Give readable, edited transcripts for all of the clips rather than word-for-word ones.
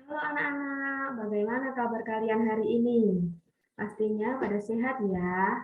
Halo anak-anak, bagaimana kabar kalian hari ini? Pastinya pada sehat ya.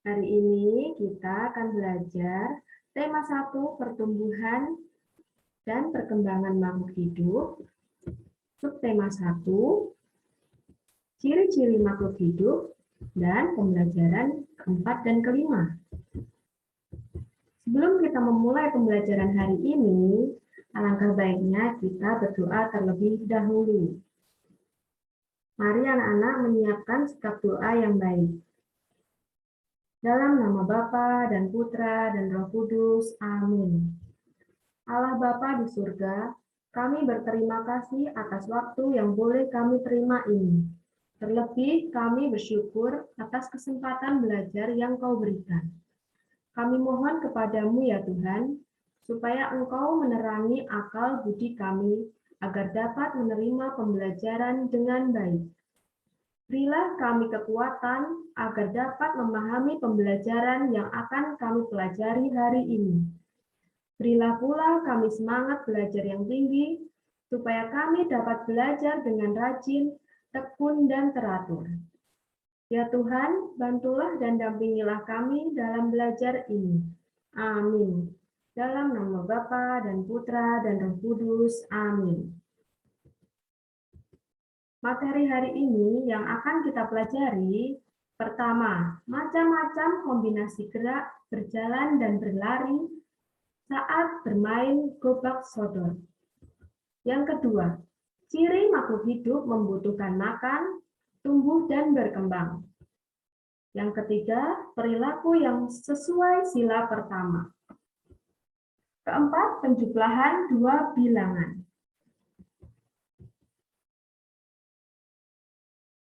Hari ini kita akan belajar tema 1 pertumbuhan dan perkembangan makhluk hidup. Subtema 1, ciri-ciri makhluk hidup, dan pembelajaran keempat dan kelima. Sebelum kita memulai pembelajaran hari ini, alangkah baiknya kita berdoa terlebih dahulu. Mari anak-anak menyiapkan sikap doa yang baik. Dalam nama Bapa dan Putra dan Roh Kudus. Amin. Allah Bapa di surga, kami berterima kasih atas waktu yang boleh kami terima ini. Terlebih kami bersyukur atas kesempatan belajar yang Kau berikan. Kami mohon kepadamu ya Tuhan, supaya Engkau menerangi akal budi kami agar dapat menerima pembelajaran dengan baik. Berilah kami kekuatan agar dapat memahami pembelajaran yang akan kami pelajari hari ini. Berilah pula kami semangat belajar yang tinggi, supaya kami dapat belajar dengan rajin, tekun, dan teratur. Ya Tuhan, bantulah dan dampingilah kami dalam belajar ini. Amin. Dalam nama Bapa dan Putra dan Roh Kudus. Amin. Materi hari ini yang akan kita pelajari, pertama, macam-macam kombinasi gerak, berjalan, dan berlari saat bermain gobak sodor. Yang kedua, ciri makhluk hidup membutuhkan makan, tumbuh, dan berkembang. Yang ketiga, perilaku yang sesuai sila pertama. Keempat, penjumlahan dua bilangan.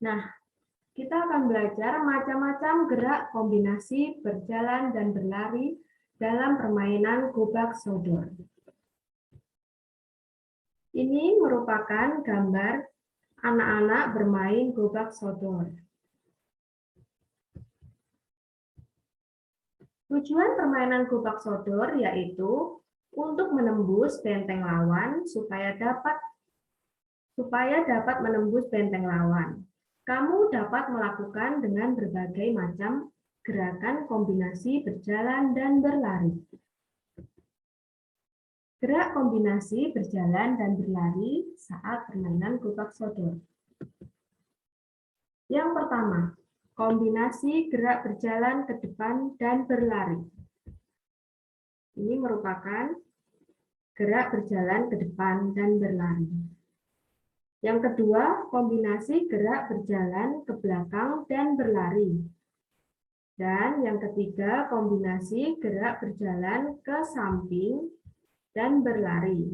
Nah, kita akan belajar macam-macam gerak kombinasi berjalan dan berlari dalam permainan gobak sodor. Ini merupakan gambar anak-anak bermain gobak sodor. Tujuan permainan gobak sodor yaitu untuk menembus benteng lawan supaya dapat menembus benteng lawan. Kamu dapat melakukan dengan berbagai macam gerakan kombinasi berjalan dan berlari. Gerak kombinasi berjalan dan berlari saat permainan gobak sodor. Yang pertama, kombinasi gerak berjalan ke depan dan berlari. Ini merupakan gerak berjalan ke depan dan berlari. Yang kedua, kombinasi gerak berjalan ke belakang dan berlari. Dan yang ketiga, kombinasi gerak berjalan ke samping dan berlari.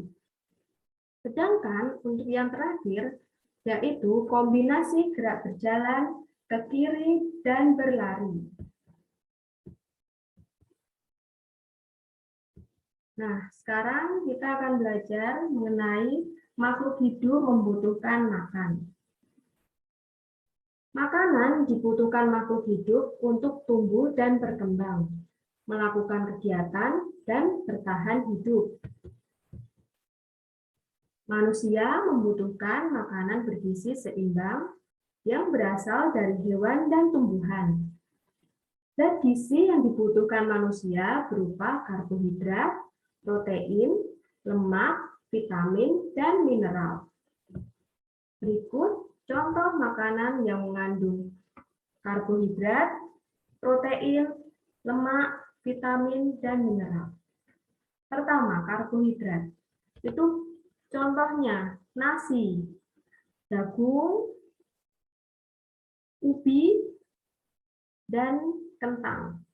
Sedangkan untuk yang terakhir, yaitu kombinasi gerak berjalan ke kiri dan berlari. Nah, sekarang kita akan belajar mengenai makhluk hidup membutuhkan makan. Makanan dibutuhkan makhluk hidup untuk tumbuh dan berkembang, melakukan kegiatan, dan bertahan hidup. Manusia membutuhkan makanan bergizi seimbang yang berasal dari hewan dan tumbuhan. Zat gizi yang dibutuhkan manusia berupa karbohidrat, protein, lemak, vitamin, dan mineral. Berikut contoh makanan yang mengandung karbohidrat, protein, lemak, vitamin, dan mineral. Pertama, karbohidrat. Itu contohnya nasi, jagung, ubi, dan kentang.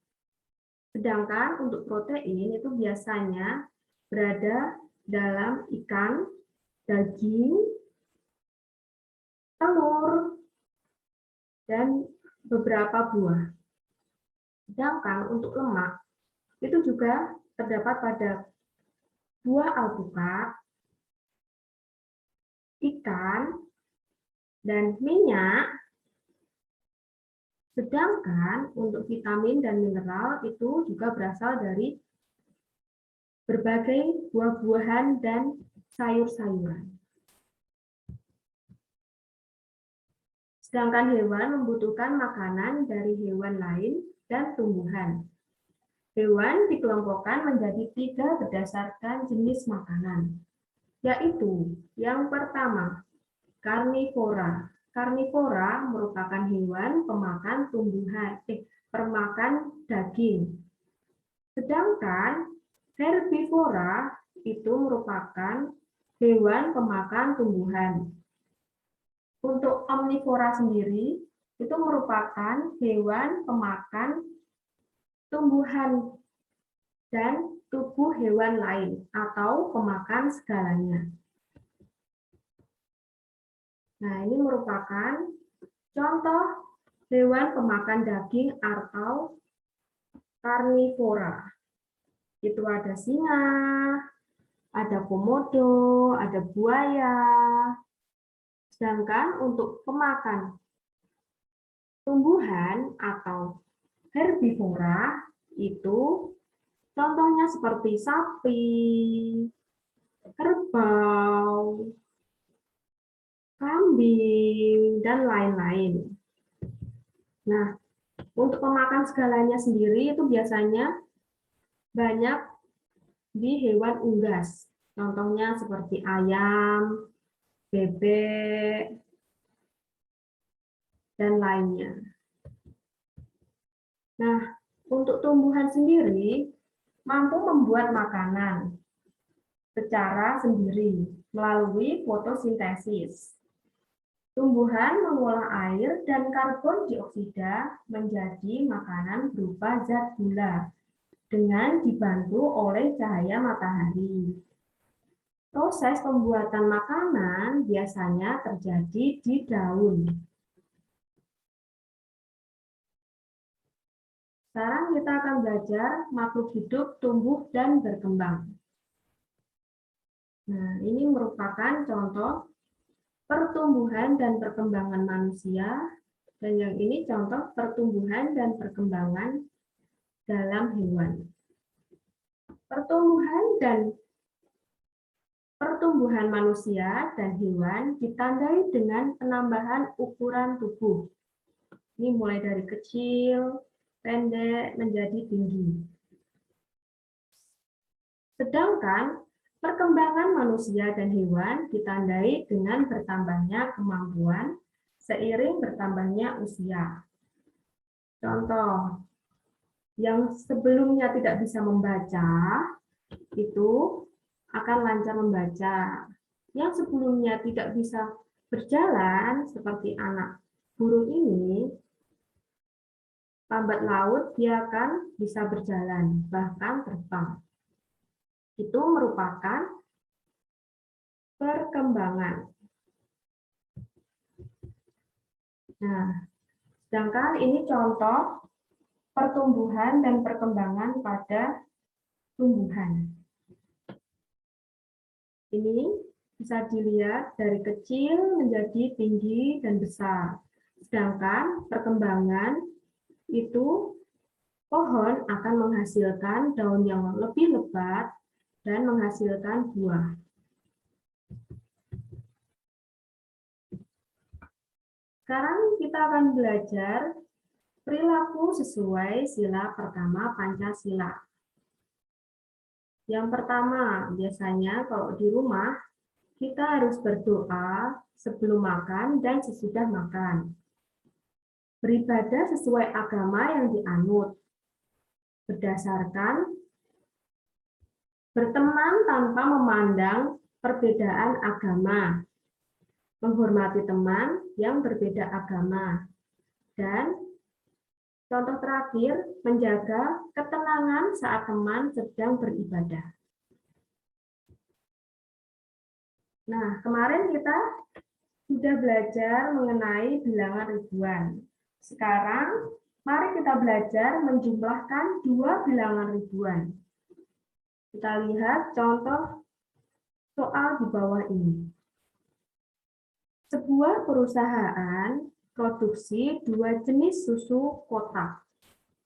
Sedangkan untuk protein itu biasanya berada dalam ikan, daging, telur, dan beberapa buah. Sedangkan untuk lemak itu juga terdapat pada buah alpukat, ikan, dan minyak. Sedangkan untuk vitamin dan mineral itu juga berasal dari berbagai buah-buahan dan sayur-sayuran. Sedangkan hewan membutuhkan makanan dari hewan lain dan tumbuhan. Hewan dikelompokkan menjadi 3 berdasarkan jenis makanan, yaitu yang pertama, karnivora. Karnivora merupakan hewan pemakan pemakan daging. Sedangkan herbivora itu merupakan hewan pemakan tumbuhan. Untuk omnivora sendiri, itu merupakan hewan pemakan tumbuhan dan tubuh hewan lain atau pemakan segalanya. Nah, ini merupakan contoh hewan pemakan daging atau karnivora. Itu ada singa, ada komodo, ada buaya. Sedangkan untuk pemakan tumbuhan atau herbivora itu contohnya seperti sapi, kerbau, kambing, dan lain-lain. Nah, untuk pemakan segalanya sendiri itu biasanya banyak di hewan unggas. Contohnya seperti ayam, bebek, dan lainnya. Nah, untuk tumbuhan sendiri mampu membuat makanan secara sendiri melalui fotosintesis. Tumbuhan mengolah air dan karbon dioksida menjadi makanan berupa zat gula dengan dibantu oleh cahaya matahari. Proses pembuatan makanan biasanya terjadi di daun. Sekarang kita akan belajar makhluk hidup tumbuh dan berkembang. Nah, ini merupakan contoh pertumbuhan dan perkembangan manusia, dan yang ini contoh pertumbuhan dan perkembangan dalam hewan. Pertumbuhan manusia dan hewan ditandai dengan penambahan ukuran tubuh. Ini mulai dari kecil, pendek, menjadi tinggi. Sedangkan perkembangan manusia dan hewan ditandai dengan bertambahnya kemampuan seiring bertambahnya usia. Contoh, yang sebelumnya tidak bisa membaca, itu akan lancar membaca. Yang sebelumnya tidak bisa berjalan, seperti anak burung ini, lambat laut dia akan bisa berjalan, bahkan terbang. Itu merupakan perkembangan. Nah, sedangkan ini contoh pertumbuhan dan perkembangan pada tumbuhan. Ini bisa dilihat dari kecil menjadi tinggi dan besar. Sedangkan perkembangan itu pohon akan menghasilkan daun yang lebih lebat dan menghasilkan buah. Sekarang kita akan belajar perilaku sesuai sila pertama Pancasila. Yang pertama, biasanya kalau di rumah, kita harus berdoa sebelum makan dan sesudah makan. Beribadah sesuai agama yang dianut. Berdasarkan berteman tanpa memandang perbedaan agama. Menghormati teman yang berbeda agama. Dan contoh terakhir, menjaga ketenangan saat teman sedang beribadah. Nah, kemarin kita sudah belajar mengenai bilangan ribuan. Sekarang, mari kita belajar menjumlahkan 2 bilangan ribuan. Kita lihat contoh soal di bawah ini. Sebuah perusahaan produksi 2 jenis susu kotak.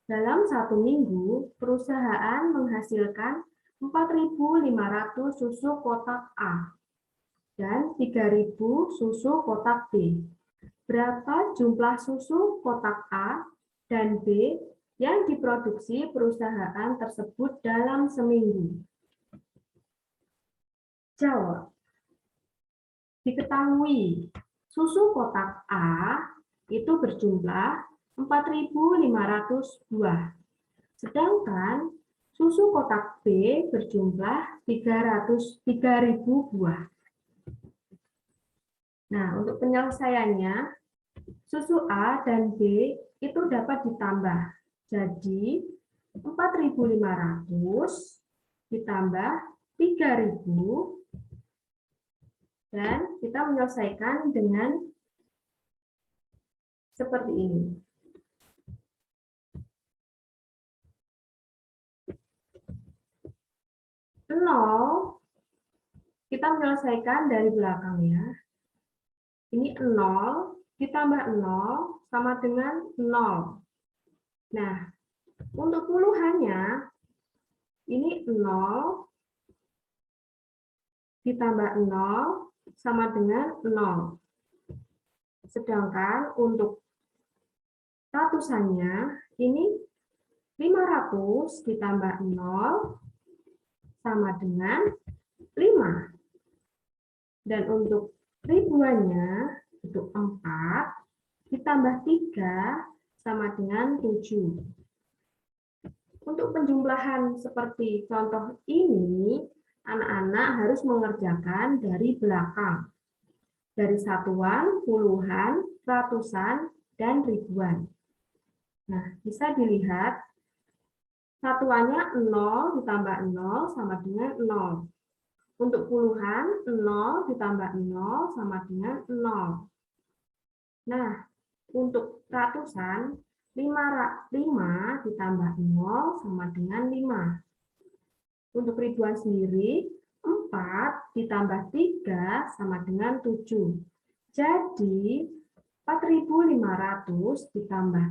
Dalam 1 minggu, perusahaan menghasilkan 4.500 susu kotak A dan 3.000 susu kotak B. Berapa jumlah susu kotak A dan B yang diproduksi perusahaan tersebut dalam seminggu? Jawab. Diketahui, susu kotak A itu berjumlah 4.500 buah. Sedangkan susu kotak B berjumlah 3.000 buah. Nah, untuk penyelesaiannya, susu A dan B itu dapat ditambah. Jadi, 4.500 ditambah 3.000, dan kita menyelesaikan dengan seperti ini. Nol, kita menyelesaikan dari belakang ya. Ini 0 ditambah 0 sama dengan 0. Nah, untuk puluhannya, ini 0 ditambah 0 sama dengan 0. Sedangkan untuk ratusannya, ini 500 ditambah 0 sama dengan 5. Dan untuk ribuannya itu 4 ditambah 3 sama dengan 7. Untuk penjumlahan seperti contoh ini, anak-anak harus mengerjakan dari belakang. Dari satuan, puluhan, ratusan, dan ribuan. Nah, bisa dilihat satuannya 0 ditambah 0 sama dengan 0. Untuk puluhan, 0 ditambah 0 sama dengan 0. Nah, untuk ratusan, 5 ditambah 0 sama dengan 5. Untuk ribuan sendiri, 4 ditambah 3 sama dengan 7. Jadi, 4.500 ditambah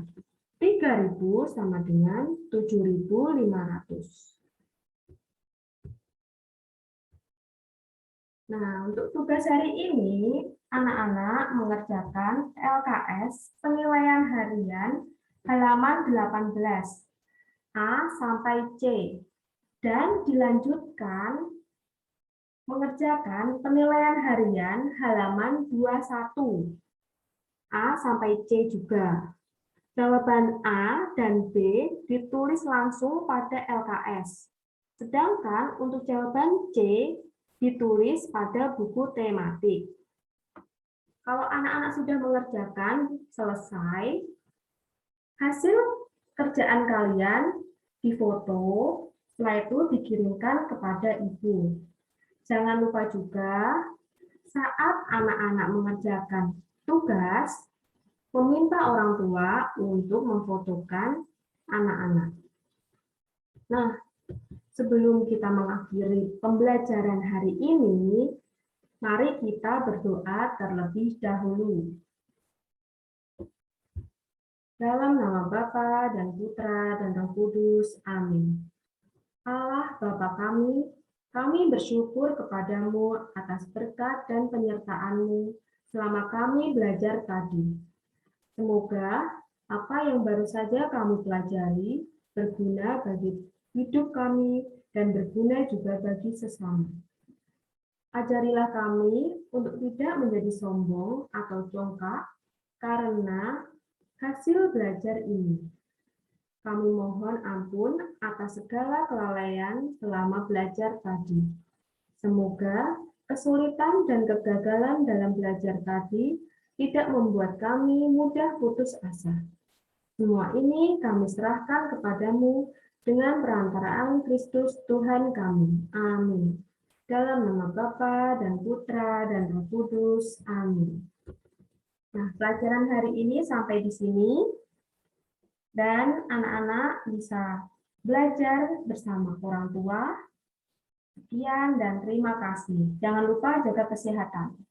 3.000 sama dengan 7.500. Nah, untuk tugas hari ini, anak-anak mengerjakan LKS penilaian harian halaman 18, A sampai C, dan dilanjutkan mengerjakan penilaian harian halaman 21, A sampai C juga. Jawaban A dan B ditulis langsung pada LKS, sedangkan untuk jawaban C ditulis pada buku tematik. Kalau anak-anak sudah mengerjakan selesai, hasil kerjaan kalian difoto, setelah itu dikirimkan kepada ibu. Jangan lupa juga saat anak-anak mengerjakan tugas, meminta orang tua untuk memfotokan anak-anak. Nah, sebelum kita mengakhiri pembelajaran hari ini, mari kita berdoa terlebih dahulu. Dalam nama Bapa dan Putra dan Roh Kudus. Amin. Allah Bapa kami bersyukur kepadamu atas berkat dan penyertaan-Mu selama kami belajar tadi. Semoga apa yang baru saja kami pelajari berguna bagi hidup kami dan berguna juga bagi sesama. Ajarilah kami untuk tidak menjadi sombong atau congkak karena hasil belajar ini. Kami mohon ampun atas segala kelalaian selama belajar tadi. Semoga kesulitan dan kegagalan dalam belajar tadi tidak membuat kami mudah putus asa. Semua ini kami serahkan kepadamu dengan perantaraan Kristus Tuhan kami. Amin. Dalam nama Bapa dan Putra dan Roh Kudus. Amin. Nah, pelajaran hari ini sampai di sini. Dan anak-anak bisa belajar bersama orang tua. Sekian dan terima kasih. Jangan lupa jaga kesehatan.